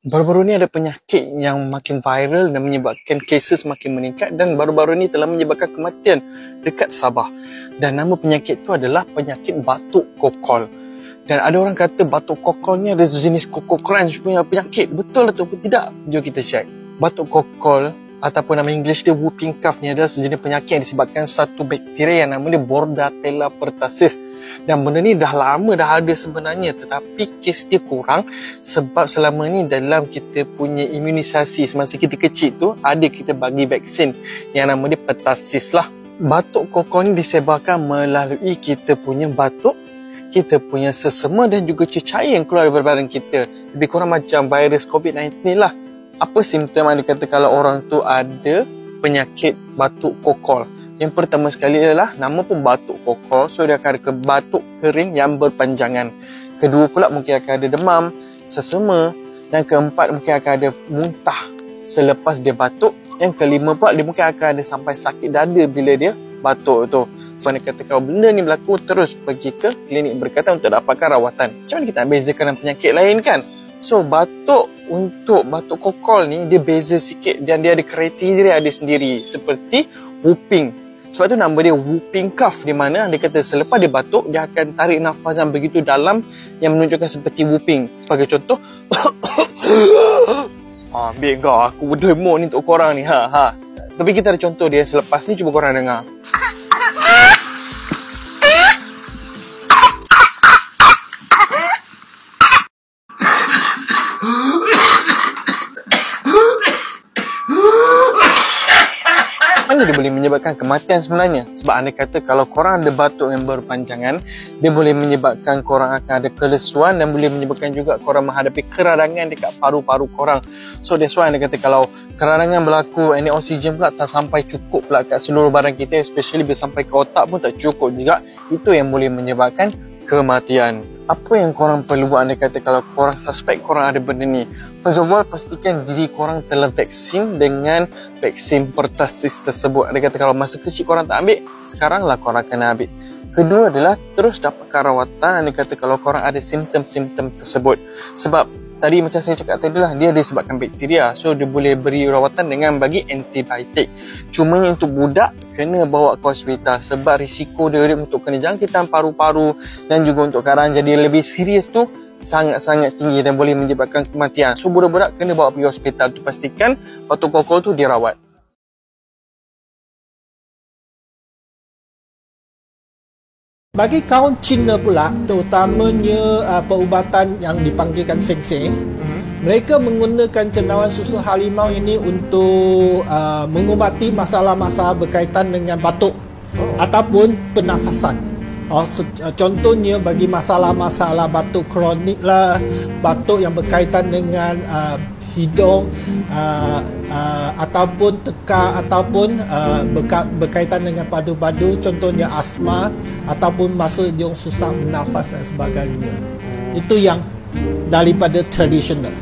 Baru-baru ni ada penyakit yang makin viral dan menyebabkan cases makin meningkat dan baru-baru ni telah menyebabkan kematian dekat Sabah. Dan nama penyakit tu adalah penyakit batuk kokol. Dan ada orang kata batuk kokol ni ada sejenis Koko Crunch punya penyakit. Betul atau tidak? Jom kita check. Batuk kokol ataupun nama English dia whooping cough ni adalah sejenis penyakit yang disebabkan satu bakteria yang nama dia Bordetella pertussis. Dan benda ni dah lama dah ada sebenarnya, tetapi kes dia kurang sebab selama ni dalam kita punya imunisasi semasa kita kecil tu ada kita bagi vaksin yang nama dia pertussis lah. Batuk kokol ni disebarkan melalui kita punya batuk, kita punya sesama dan juga cecair yang keluar daripada badan kita. Lebih kurang macam virus COVID-19 lah. Apa simptom yang dikata kalau orang tu ada penyakit batuk kokol? Yang pertama sekali adalah nama pun batuk kokol, so dia akan ada batuk kering yang berpanjangan. Kedua pula mungkin akan ada demam, sesama. Dan keempat mungkin akan ada muntah selepas dia batuk. Yang kelima pula dia mungkin akan ada sampai sakit dada bila dia batuk tu. So dia kata kalau benda ni berlaku, terus pergi ke klinik berdekatan untuk dapatkan rawatan. Macam mana kita nak bezakan dengan penyakit lain kan? So untuk batuk kokol ni dia beza sikit dan dia ada kriteria dia sendiri seperti whooping. Sebab tu nama dia whooping cough, di mana dia kata selepas dia batuk dia akan tarik nafas yang begitu dalam yang menunjukkan seperti whooping. Sebagai contoh ambil kau, aku berdemo ni untuk korang ni. Tapi kita ada contoh dia selepas ni, cuba korang dengar. Mana dia boleh menyebabkan kematian sebenarnya? Sebab anda kata kalau korang ada batuk yang berpanjangan, dia boleh menyebabkan korang akan ada kelesuan dan boleh menyebabkan juga korang menghadapi keradangan dekat paru-paru korang. So that's why anda kata kalau keradangan berlaku, ini oksigen pula tak sampai cukup pula kat seluruh badan kita, especially bila sampai ke otak pun tak cukup juga. Itu yang boleh menyebabkan kematian. Apa yang korang perlu buat anda kata kalau korang suspek korang ada benda ni? First of all, pastikan diri korang telah vaksin dengan vaksin pertussis tersebut. Anda kata kalau masa kecil korang tak ambil, sekaranglah korang kena ambil. Kedua adalah terus dapatkan rawatan. Anda kata kalau korang ada simptom-simptom tersebut. Sebab tadi macam saya cakap tadi lah, dia disebabkan bakteria. So dia boleh beri rawatan dengan bagi antibiotik. Cuma untuk budak kena bawa ke hospital sebab risiko dia untuk kena jangkitan paru-paru dan juga untuk keadaan jadi lebih serius tu sangat-sangat tinggi dan boleh menyebabkan kematian. So budak-budak kena bawa pergi hospital tu, pastikan batuk kokol tu dirawat. Bagi kaum Cina pula, terutamanya perubatan yang dipanggilkan Seng-Seng, mereka menggunakan cendawan susu harimau ini untuk mengubati masalah-masalah berkaitan dengan batuk ataupun pernafasan. Contohnya bagi masalah-masalah batuk kronik lah, batuk yang berkaitan dengan hidung ataupun tekak ataupun berkaitan dengan padu-padu, contohnya asma ataupun masa dia susah bernafas dan sebagainya. Itu yang daripada tradisional.